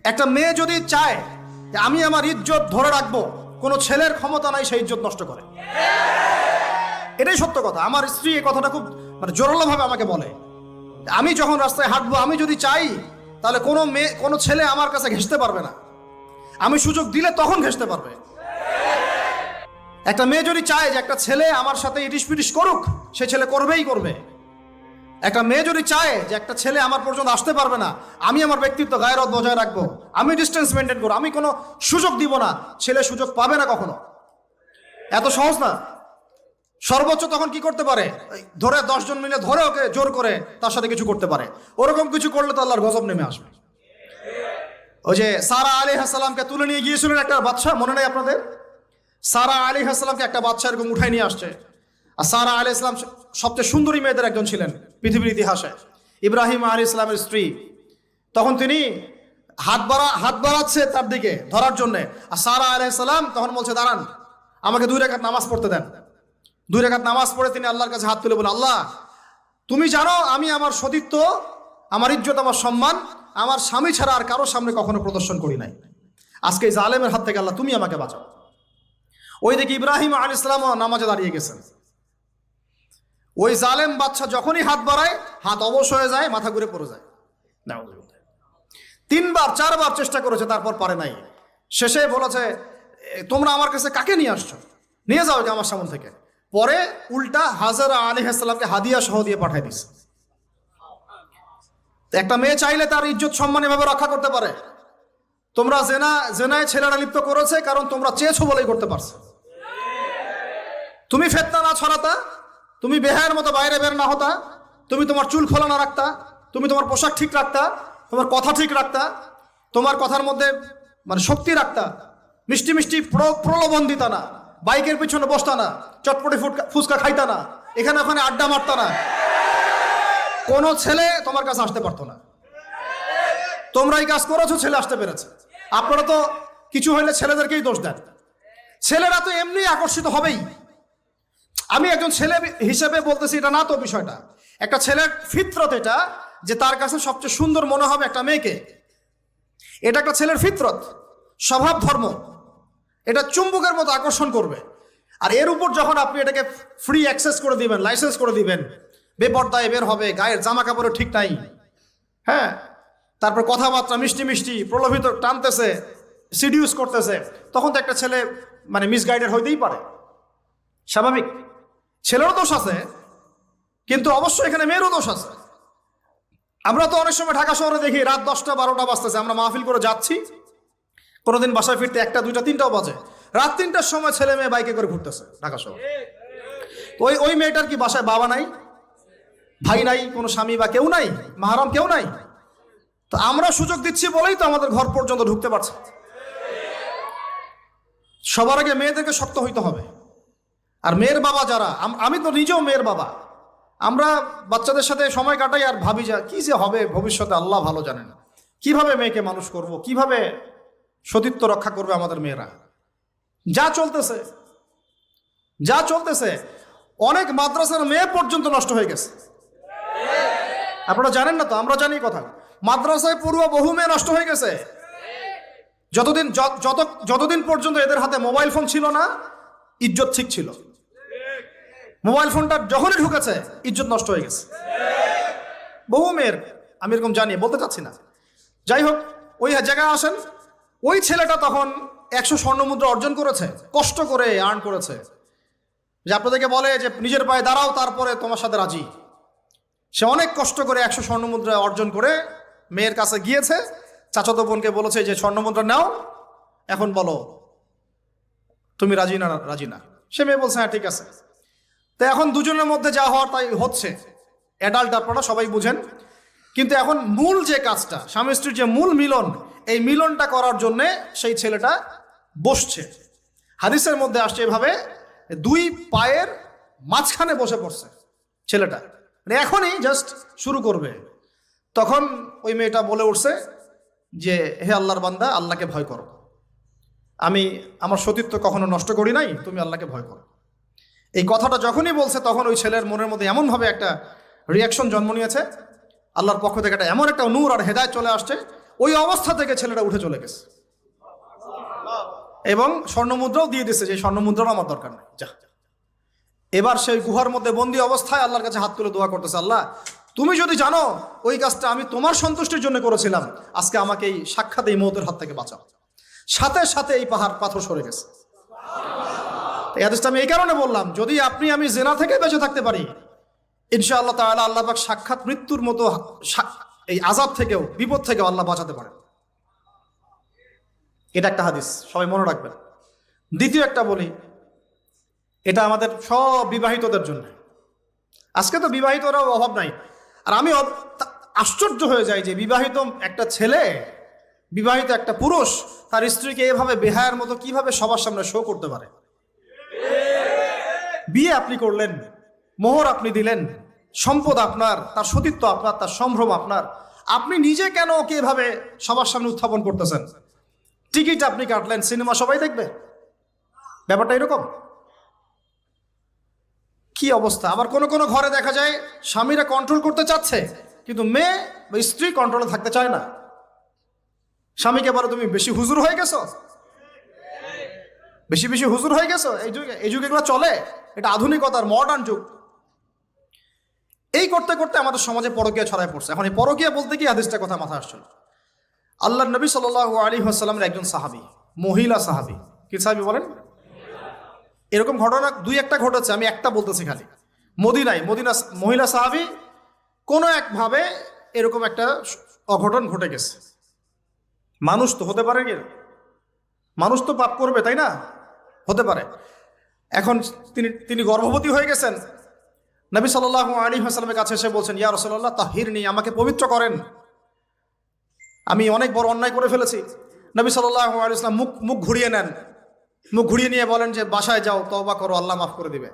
একটা মেয়ে যদি চায় যে আমি আমার ইজ্জত ধরে রাখবো, কোনো ছেলের ক্ষমতা নাই সেই ইজ্জত নষ্ট করে। এটাই সত্য কথা। আমার স্ত্রী এই কথাটা খুব জোরালোভাবে আমাকে বলে, আমি যখন রাস্তায় হাঁটবো, আমি যদি চাই তাহলে কোনো ছেলে আমার কাছে ঘেঁষতে পারবে না, আমি সুযোগ দিলে তখন ঘেঁষতে পারবে। একটা মেয়ে যদি চায় যে একটা ছেলে আমার সাথে ইটিস পিটিস করুক, সে ছেলে করবেই করবে। একটা মেয়ে যদি চায় যে একটা ছেলে আমার পর্যন্ত আসতে পারবে না, আমি আমার ব্যক্তিত্ব গায়রত বজায় রাখবো, আমি ডিস্টেন্স মেনটেন করবো, আমি কোনো সুযোগ দিব না, ছেলে সুযোগ পাবে না কখনো। এত সহজ না। সর্বোচ্চ তখন কি করতে পারে, ধরে 10 জন মিলে ধরে ওকে জোর করে তার সাথে কিছু করতে পারে। ওরকম কিছু করলে তো আল্লাহর গজব নেমে আসবে। ওই যে সারা আলাইহিস সালামকে তুলে নিয়ে গিয়েছিলেন একটা বাদশা, মনে নেই আপনাদের? সারা আলাইহিস সালামকে একটা বাদশা এরকম উঠাই নিয়ে আসছে। আর সারা আলাইহিস সালাম সবচেয়ে সুন্দরী মেয়েদের একজন ছিলেন পৃথিবীর ইতিহাসে, ইব্রাহিম আলাইহিস সালামের স্ত্রী। তখন তিনি হাত বাড়াচ্ছে তার দিকে ধরার জন্য, আর সারা আলাইহিস সালাম তখন বলছে, দাঁড়ান, আমাকে 2 রাকাত নামাজ পড়তে দেন। 2 রাকাত নামাজ পড়ে তিনি আল্লাহর কাছে হাত তুলে বলেন, আল্লাহ, তুমি জানো আমি আমার সতীত্ব, আমার ইজ্জত, আমার সম্মান আমার স্বামী ছাড়া আর কারোর সামনে কখনো প্রদর্শন করি নাই। আজকে এই জালেমের হাত থেকে আল্লাহ তুমি আমাকে বাঁচাও। ওই দিকে ইব্রাহিম আলাইহিস সালাম নামাজে দাঁড়িয়ে গেছেন। ওই জালেম বাদশা যখনই হাত বাড়ায়, হাত অবশ হয়ে যায়, মাথা ঘুরে পড়ে যায়। 3বার 4বার চেষ্টা করেছে, তারপর পারে নাই। শেষে বলেছে, তোমরা আমার কাছে কাকে নিয়ে আসছো, নিয়ে যাও আমার সামনে থেকে। পরে উল্টা হাজরা আলাইহিস সালামকে হাদিয়া সহ দিয়ে পাঠিয়ে দিছে। একটা মেয়ে চাইলে তার ইজ্জত সম্মান এভাবে রক্ষা করতে পারে। তোমরা জেনায় ছেলেরা লিপ্ত করেছে কারণ তোমরা চেয়েছো বলেই করতে পারছো। তুমি ফিতনা না ছড়াতা, তুমি বেহায়ের মতো বাইরে বের না হতা, তুমি তোমার চুল খোলা না রাখতা, তুমি তোমার পোশাক ঠিক রাখতা, তোমার কথা ঠিক রাখতা, তোমার কথার মধ্যে শক্তি রাখতা, মিষ্টি মিষ্টি প্রলোভন দিতা না, বাইকের পিছনে বসতা না, চটপটি ফুচকা খাইতা না, এখানে ওখানে আড্ডা মারতা না, কোনো ছেলে তোমার কাছে আসতে পারতো না। তোমরা এই কাজ করেছো, ছেলে আসতে পেরেছে। আপনারা তো কিছু হইলে ছেলেদেরকেই দোষ দেন। ছেলেরা তো এমনি আকর্ষিত হবেই। আমি একজন ছেলে হিসেবে বলতেছি এটা না তো বিষয়টা। একটা ছেলের ফিতরত এটা, যে তার কাছে সবচেয়ে সুন্দর মনে হবে একটা মেয়েকে। এটা একটা ছেলের ফিতরত, স্বভাব ধর্ম, এটা চুম্বকের মতো আকর্ষণ করবে। আর এর উপর যখন আপনি এটাকে ফ্রি অ্যাক্সেস করে দিবেন, লাইসেন্স করে দিবেন, বেপর্দায় বের হবে, গায়ের জামা কাপড়ও ঠিক নাই, হ্যাঁ, তারপর কথাবার্তা মিষ্টি মিষ্টি প্রলোভিত টানতেছে, সিডিউস করতেছে, তখন তো একটা ছেলে মিসগাইডেড হইতেই পারে, স্বাভাবিক। ছেলেরও দোষ আছে, কিন্তু অবশ্যই এখানে মেয়েরও দোষ আছে। আমরা তো অনেক সময় ঢাকা শহরে দেখি রাত 10টা 12টা বাজতেছে, আমরা মাহফিল করে যাচ্ছি, কোনোদিন বাসায় ফিরতে 1টা 2টা 3টাও বাজে, রাত 3টার সময় ছেলে মেয়ে বাইকে করে ঘুরতেছে ঢাকা শহরে। ওই মেয়েটার কি বাসায় বাবা নাই, ভাই নাই, কোনো স্বামী বা কেউ নাই, মাহারাম কেউ নাই? তো আমরা সুযোগ দিচ্ছি বলেই তো আমাদের ঘর পর্যন্ত ঢুকতে পারছে। সবার আগে মেয়েদেরকে শক্ত হইতে হবে। আর মেয়ের বাবা যারা, আমি তো নিজেও মেয়ের বাবা, আমরা বাচ্চাদের সাথে সময় কাটাই আর ভাবি যা কি যে হবে ভবিষ্যতে আল্লাহ ভালো জানেন। কিভাবে মেয়েকে মানুষ করব, কিভাবে সতীত্ব রক্ষা করবে আমাদের মেয়েরা। যা চলতেছে অনেক মাদ্রাসার মেয়ে পর্যন্ত নষ্ট হয়ে গেছে। আপনারা জানেন না তো, আমরা জানি কথা। মাদ্রাসায় পড়ুয়া বহু মেয়ে নষ্ট হয়ে গেছে। যতদিন পর্যন্ত এদের হাতে মোবাইল ফোন ছিল না, ইজ্জত ঠিক ছিল। মোবাইল ফোনটা যখনই ঢুকেছে, ইজ্জত নষ্ট হয়ে গেছে বহু মেয়ের। আমি এরকম জানি, বলতে চাচ্ছি না। যাই হোক, ওই জায়গায় আসেন, ওই ছেলেটা তখন 100 স্বর্ণমুদ্রা অর্জন করেছে, কষ্ট করে আর্ন করেছে। যে আপনাদেরকে বলে যে নিজের পায়ে দাঁড়াও, তারপরে তোমার সাথে রাজি। সে অনেক কষ্ট করে 100 স্বর্ণমুদ্রা অর্জন করে মেয়ের কাছে গিয়েছে। চাচাতো বোনকে বলেছে যে স্বর্ণমুদ্রা নাও, এখন বলো তুমি রাজি না। সে মেয়ে বলছে হ্যাঁ ঠিক আছে। তো এখন দুজনের মধ্যে যা হওয়ার তাই হচ্ছে। অ্যাডাল্ট, আপনারা সবাই বুঝেন। কিন্তু এখন মূল যে কাজটা, স্বামী স্ত্রীর যে মূল মিলন, এই মিলনটা করার জন্যে সেই ছেলেটা বসছে। হাদিসের মধ্যে আসছে এভাবে, 2 পায়ের মাঝখানে বসে পড়ছে ছেলেটা, এখনই জাস্ট শুরু করবে। তখন ওই মেয়েটা বলে উঠছে যে হে আল্লাহর বান্দা, আল্লাহকে ভয় করো, আমি আমার সতীত্ব কখনো নষ্ট করি নাই, তুমি আল্লাহকে ভয় করো। এই কথাটা যখনই বলছে, তখন ওই ছেলের মনের মধ্যে এমনভাবে একটা রিয়াকশন জন্ম নিয়েছে, আল্লাহর পক্ষ থেকে এমন একটা নূর আর হেদায়েত চলে আসছে। ওই অবস্থা থেকে ছেলেটা উঠে চলে গেছে এবং স্বর্ণমুদ্রাও দিয়ে দিয়েছে, যে স্বর্ণমুদ্রাও আমার দরকার নেই, যা। এবার সেই গুহার মধ্যে বন্দি অবস্থায় আল্লাহর কাছে হাত তুলে দোয়া করতেছে, আল্লাহ তুমি যদি জানো ওই কাজটা আমি তোমার সন্তুষ্টির জন্য করেছিলাম, আজকে আমাকে এই সাক্ষাৎ এই মৌতের হাত থেকে বাঁচাও। সাথে সাথে এই পাথর সরে গেছে। এই হাদিসটা আমি এই কারণে বললাম, যদি আমি জেনা থেকে বেঁচে থাকতে পারি, ইনশাআল্লাহ তাআলা আল্লাহ পাক সাক্ষাৎ মৃত্যুর মতো এই আযাব থেকেও, বিপদ থেকেও আল্লাহ বাঁচাতে পারেন। এটা একটা হাদিস, সবাই মনে রাখবেন। দ্বিতীয় একটা বলি, এটা আমাদের সব বিবাহিতদের জন্য। আজকে তো বিবাহিতরাও অভাব নাই। আর আমি আশ্চর্য হয়ে যাই যে বিবাহিত একটা ছেলে, বিবাহিত একটা পুরুষ তার স্ত্রীকে এভাবে বেহায়ার মতো কিভাবে সবার সামনে শো করতে পারে। বিয়ে আপনি করলেন, মোহর আপনি দিলেন, সম্পদ আপনার, তার সতীত্ব আপনার, তার সম্ভ্রম আপনার, আপনি নিজে কেন ওকে এভাবে সবার সামনে উত্থাপন করতেছেন? টিকিট আপনি কাটলেন, সিনেমা সবাই দেখবে, ব্যাপারটা এরকম। কি অবস্থা! আবার কোন কোন ঘরে দেখা যায় স্বামীরা কন্ট্রোল করতে চাচ্ছে, কিন্তু মেয়ে বা স্ত্রী কন্ট্রোলে থাকতে চায় না। স্বামীকে বলে তুমি বেশি হুজুর হয়ে গেছো, বেশি বেশি হুজুর হয়ে গেছো। এই যুগ এগুলো চলে, এটা আধুনিকতার মডার্ন যুগ। এই করতে করতে আমাদের সমাজে পরকীয়া ছড়ায় পড়ছে। এখন এই পরকীয়া বলতে কি হাদিসটা কথা মাথায় আসছিল। আল্লাহর নবী সাল্লাল্লাহু আলাইহি ওয়াসাল্লামের একজন সাহাবী, মহিলা সাহাবী, কি সাহাবী বলেন? এরকম ঘটনা দুই একটা ঘটেছে, আমি একটা বলতেছি খালি। মদিনা মহিলা সাহাবী কোনো একভাবে এরকম একটা অঘটন ঘটে গেছে। মানুষ তো হতে পারে, কি মানুষ তো পাপ করবে, তাই না? হতে পারে। এখন তিনি গর্ভবতী হয়ে গেছেন। নবী সাল্লাল্লাহু আলাইহি ওয়াসাল্লামের কাছে এসে বলছেন, ইয়া রাসূলুল্লাহ তাহিরনি, আমাকে পবিত্র করেন, আমি অনেক বড় অন্যায় করে ফেলেছি। নবী সাল্লাল্লাহু আলাইহি ওয়াসাল্লাম মুখ ঘুরিয়ে নেন, মুখ ঘুরিয়ে নিয়ে বলেন যে বাসায় যাও, তওবা করো, আল্লাহ মাফ করে দিবে।